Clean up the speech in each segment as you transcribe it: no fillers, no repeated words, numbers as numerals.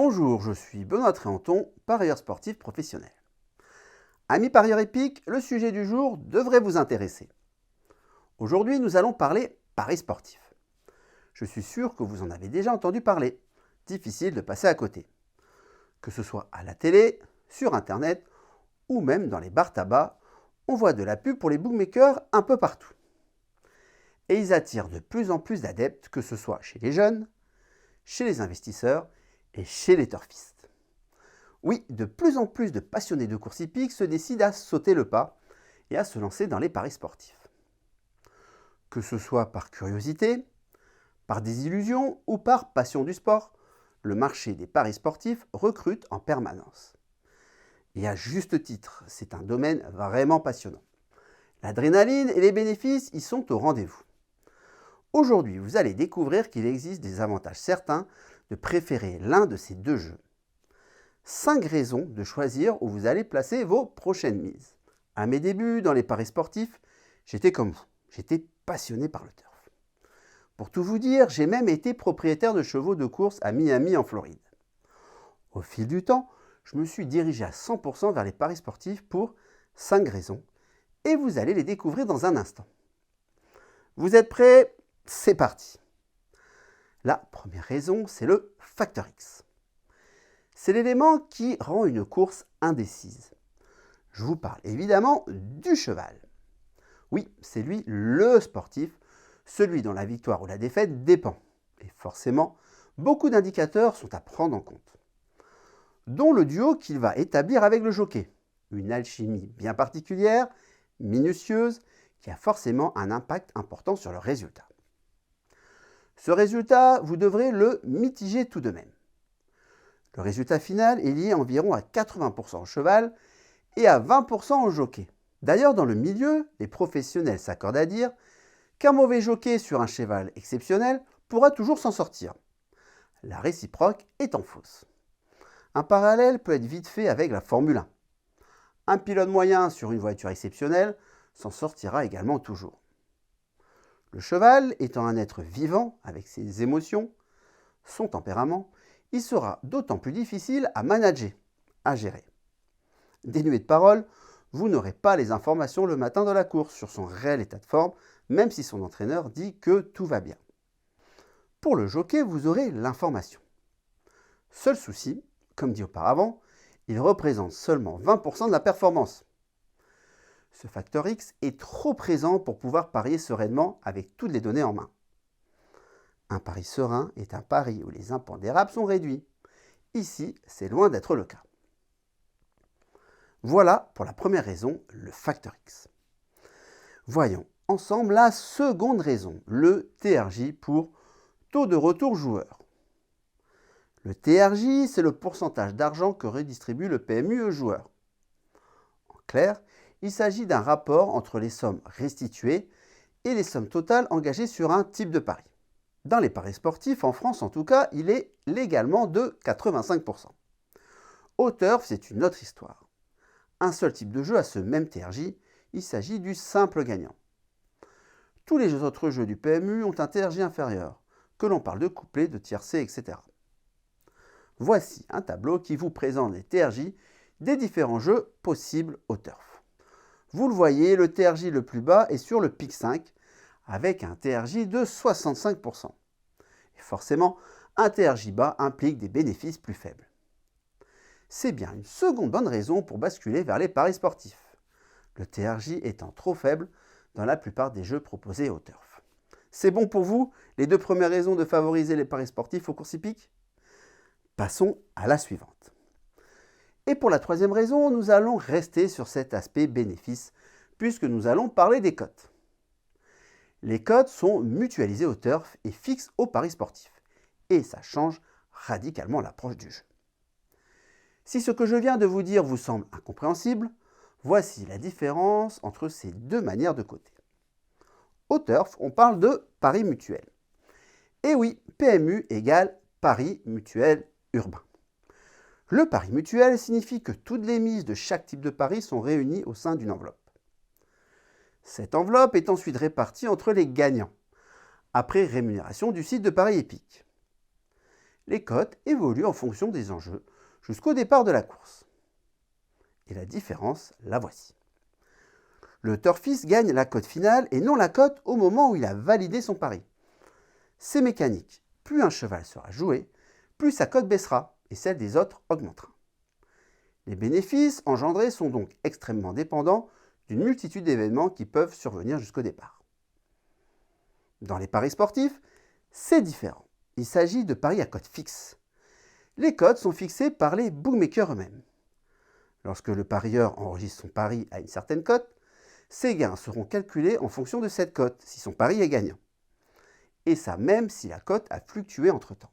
Bonjour, je suis Benoît Tréanton, parieur sportif professionnel. Amis parieurs épiques, le sujet du jour devrait vous intéresser. Aujourd'hui, nous allons parler paris sportif. Je suis sûr que vous en avez déjà entendu parler. Difficile de passer à côté. Que ce soit à la télé, sur internet ou même dans les bars tabac, on voit de la pub pour les bookmakers un peu partout. Et ils attirent de plus en plus d'adeptes, que ce soit chez les jeunes, chez les investisseurs et chez les turfistes. Oui, de plus en plus de passionnés de course hippique se décident à sauter le pas et à se lancer dans les paris sportifs. Que ce soit par curiosité, par désillusion ou par passion du sport, le marché des paris sportifs recrute en permanence. Et à juste titre, c'est un domaine vraiment passionnant. L'adrénaline et les bénéfices y sont au rendez-vous. Aujourd'hui, vous allez découvrir qu'il existe des avantages certains de préférer l'un de ces deux jeux. 5 raisons de choisir où vous allez placer vos prochaines mises. À mes débuts dans les paris sportifs, j'étais comme vous, j'étais passionné par le turf. Pour tout vous dire, j'ai même été propriétaire de chevaux de course à Miami en Floride. Au fil du temps, je me suis dirigé à 100% vers les paris sportifs pour 5 raisons et vous allez les découvrir dans un instant. Vous êtes prêts? C'est parti. La première raison, c'est le facteur X. C'est l'élément qui rend une course indécise. Je vous parle évidemment du cheval. Oui, c'est lui le sportif, celui dont la victoire ou la défaite dépend. Et forcément, beaucoup d'indicateurs sont à prendre en compte. Dont le duo qu'il va établir avec le jockey. Une alchimie bien particulière, minutieuse, qui a forcément un impact important sur le résultat. Ce résultat, vous devrez le mitiger tout de même. Le résultat final est lié environ à 80% au cheval et à 20% au jockey. D'ailleurs, dans le milieu, les professionnels s'accordent à dire qu'un mauvais jockey sur un cheval exceptionnel pourra toujours s'en sortir. La réciproque étant fausse. Un parallèle peut être vite fait avec la Formule 1. Un pilote moyen sur une voiture exceptionnelle s'en sortira également toujours. Le cheval étant un être vivant avec ses émotions, son tempérament, il sera d'autant plus difficile à manager, à gérer. Dénué de parole, vous n'aurez pas les informations le matin de la course sur son réel état de forme, même si son entraîneur dit que tout va bien. Pour le jockey, vous aurez l'information. Seul souci, comme dit auparavant, il représente seulement 20% de la performance. Ce facteur X est trop présent pour pouvoir parier sereinement avec toutes les données en main. Un pari serein est un pari où les impondérables sont réduits. Ici, c'est loin d'être le cas. Voilà pour la première raison, le facteur X. Voyons ensemble la seconde raison, le TRJ pour taux de retour joueur. Le TRJ, c'est le pourcentage d'argent que redistribue le PMU aux joueurs. En clair, il s'agit d'un rapport entre les sommes restituées et les sommes totales engagées sur un type de pari. Dans les paris sportifs, en France en tout cas, il est légalement de 85%. Au turf, c'est une autre histoire. Un seul type de jeu a ce même TRJ, il s'agit du simple gagnant. Tous les autres jeux du PMU ont un TRJ inférieur, que l'on parle de couplet, de tiercé, etc. Voici un tableau qui vous présente les TRJ des différents jeux possibles au turf. Vous le voyez, le TRJ le plus bas est sur le pic 5, avec un TRJ de 65%. Et forcément, un TRJ bas implique des bénéfices plus faibles. C'est bien une seconde bonne raison pour basculer vers les paris sportifs, le TRJ étant trop faible dans la plupart des jeux proposés au turf. C'est bon pour vous, les deux premières raisons de favoriser les paris sportifs aux courses hippiques? Passons à la suivante. Et pour la troisième raison, nous allons rester sur cet aspect bénéfice, puisque nous allons parler des cotes. Les cotes sont mutualisées au turf et fixes aux paris sportifs. Et ça change radicalement l'approche du jeu. Si ce que je viens de vous dire vous semble incompréhensible, voici la différence entre ces deux manières de coter. Au turf, on parle de paris mutuel. Et oui, PMU égale pari mutuel urbain. Le pari mutuel signifie que toutes les mises de chaque type de pari sont réunies au sein d'une enveloppe. Cette enveloppe est ensuite répartie entre les gagnants, après rémunération du site de paris épique. Les cotes évoluent en fonction des enjeux jusqu'au départ de la course. Et la différence, la voici. Le turfiste gagne la cote finale et non la cote au moment où il a validé son pari. C'est mécanique. Plus un cheval sera joué, plus sa cote baissera et celle des autres augmentera. Les bénéfices engendrés sont donc extrêmement dépendants d'une multitude d'événements qui peuvent survenir jusqu'au départ. Dans les paris sportifs, c'est différent. Il s'agit de paris à cote fixe. Les cotes sont fixées par les bookmakers eux-mêmes. Lorsque le parieur enregistre son pari à une certaine cote, ses gains seront calculés en fonction de cette cote, si son pari est gagnant. Et ça même si la cote a fluctué entre-temps.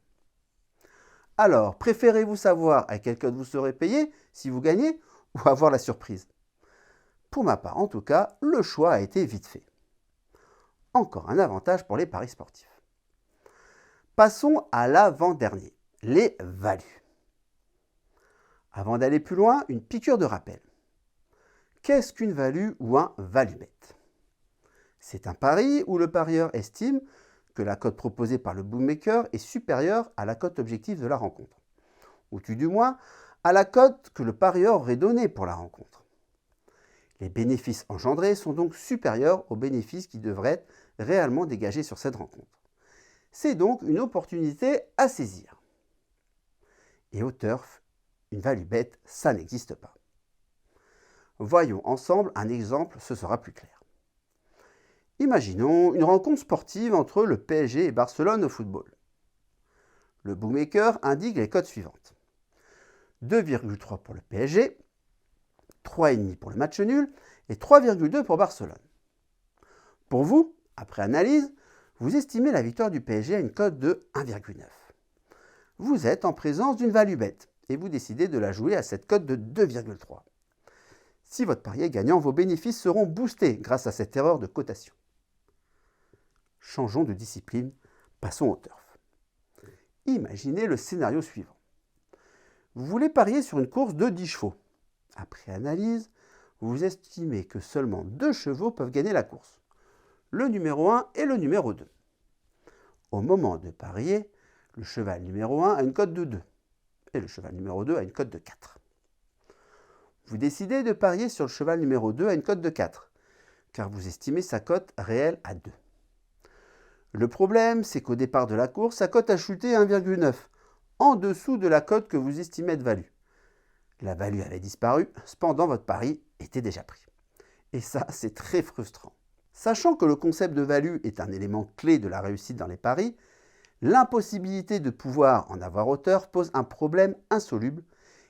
Alors, préférez-vous savoir à quelle cote vous serez payé si vous gagnez ou avoir la surprise? Pour ma part, en tout cas, le choix a été vite fait. Encore un avantage pour les paris sportifs. Passons à l'avant-dernier, les values. Avant d'aller plus loin, une piqûre de rappel. Qu'est-ce qu'une value ou un value bet? C'est un pari où le parieur estime que la cote proposée par le bookmaker est supérieure à la cote objective de la rencontre, ou tout du moins à la cote que le parieur aurait donnée pour la rencontre. Les bénéfices engendrés sont donc supérieurs aux bénéfices qui devraient être réellement dégagés sur cette rencontre. C'est donc une opportunité à saisir. Et au turf, une value bet, ça n'existe pas. Voyons ensemble un exemple, ce sera plus clair. Imaginons une rencontre sportive entre le PSG et Barcelone au football. Le bookmaker indique les cotes suivantes. 2,3 pour le PSG, 3,5 pour le match nul et 3,2 pour Barcelone. Pour vous, après analyse, vous estimez la victoire du PSG à une cote de 1,9. Vous êtes en présence d'une value bet et vous décidez de la jouer à cette cote de 2,3. Si votre pari est gagnant, vos bénéfices seront boostés grâce à cette erreur de cotation. Changeons de discipline, passons au turf. Imaginez le scénario suivant. Vous voulez parier sur une course de 10 chevaux. Après analyse, vous estimez que seulement 2 chevaux peuvent gagner la course. Le numéro 1 et le numéro 2. Au moment de parier, le cheval numéro 1 a une cote de 2 et le cheval numéro 2 a une cote de 4. Vous décidez de parier sur le cheval numéro 2 à une cote de 4, car vous estimez sa cote réelle à 2. Le problème, c'est qu'au départ de la course, sa cote a chuté à 1,9, en dessous de la cote que vous estimez de value. La value avait disparu, cependant votre pari était déjà pris. Et ça, c'est très frustrant. Sachant que le concept de value est un élément clé de la réussite dans les paris, l'impossibilité de pouvoir en avoir hauteur pose un problème insoluble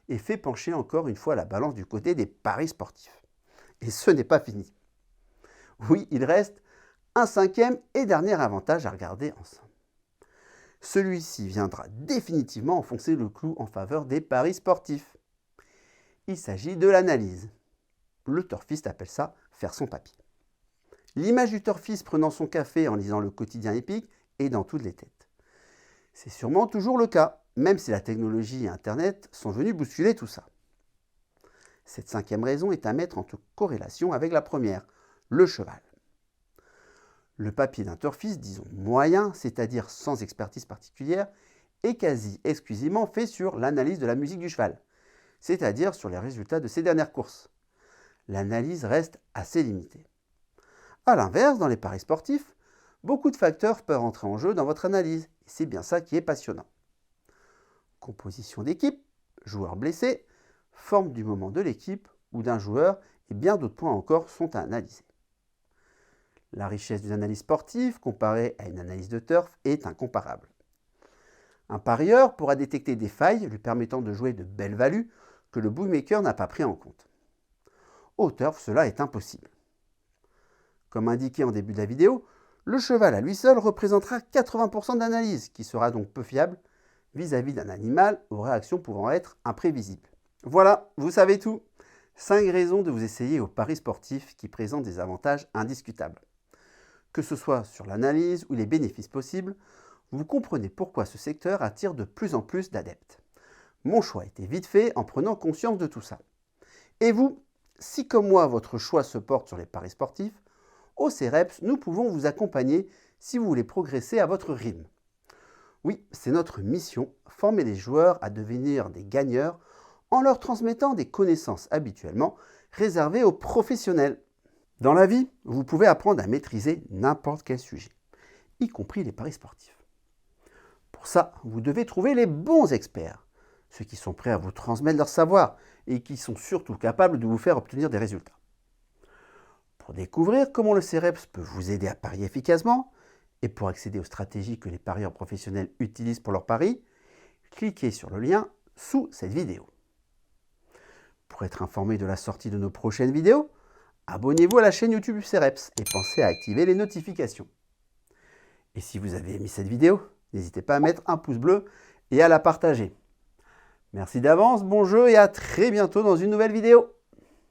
et fait pencher encore une fois la balance du côté des paris sportifs. Et ce n'est pas fini. Oui, il reste un cinquième et dernier avantage à regarder ensemble. Celui-ci viendra définitivement enfoncer le clou en faveur des paris sportifs. Il s'agit de l'analyse. Le turfiste appelle ça faire son papier. L'image du turfiste prenant son café en lisant le quotidien épique est dans toutes les têtes. C'est sûrement toujours le cas, même si la technologie et Internet sont venus bousculer tout ça. Cette cinquième raison est à mettre en corrélation avec la première, le cheval. Le papier d'un turfiste, disons moyen, c'est-à-dire sans expertise particulière, est quasi exclusivement fait sur l'analyse de la musique du cheval, c'est-à-dire sur les résultats de ses dernières courses. L'analyse reste assez limitée. A l'inverse, dans les paris sportifs, beaucoup de facteurs peuvent entrer en jeu dans votre analyse, et c'est bien ça qui est passionnant. Composition d'équipe, joueurs blessés, forme du moment de l'équipe ou d'un joueur, et bien d'autres points encore sont à analyser. La richesse d'une analyse sportive comparée à une analyse de turf est incomparable. Un parieur pourra détecter des failles lui permettant de jouer de belles values que le bookmaker n'a pas pris en compte. Au turf, cela est impossible. Comme indiqué en début de la vidéo, le cheval à lui seul représentera 80% d'analyse, qui sera donc peu fiable vis-à-vis d'un animal aux réactions pouvant être imprévisibles. Voilà, vous savez tout. 5 raisons de vous essayer aux paris sportifs qui présentent des avantages indiscutables. Que ce soit sur l'analyse ou les bénéfices possibles, vous comprenez pourquoi ce secteur attire de plus en plus d'adeptes. Mon choix a été vite fait en prenant conscience de tout ça. Et vous, si comme moi votre choix se porte sur les paris sportifs, au CEREPS, nous pouvons vous accompagner si vous voulez progresser à votre rythme. Oui, c'est notre mission, former les joueurs à devenir des gagneurs en leur transmettant des connaissances habituellement réservées aux professionnels. Dans la vie, vous pouvez apprendre à maîtriser n'importe quel sujet, y compris les paris sportifs. Pour ça, vous devez trouver les bons experts, ceux qui sont prêts à vous transmettre leur savoir et qui sont surtout capables de vous faire obtenir des résultats. Pour découvrir comment le CEREPS peut vous aider à parier efficacement et pour accéder aux stratégies que les parieurs professionnels utilisent pour leurs paris, cliquez sur le lien sous cette vidéo. Pour être informé de la sortie de nos prochaines vidéos, abonnez-vous à la chaîne YouTube du CEREPS et pensez à activer les notifications. Et si vous avez aimé cette vidéo, n'hésitez pas à mettre un pouce bleu et à la partager. Merci d'avance, bon jeu et à très bientôt dans une nouvelle vidéo.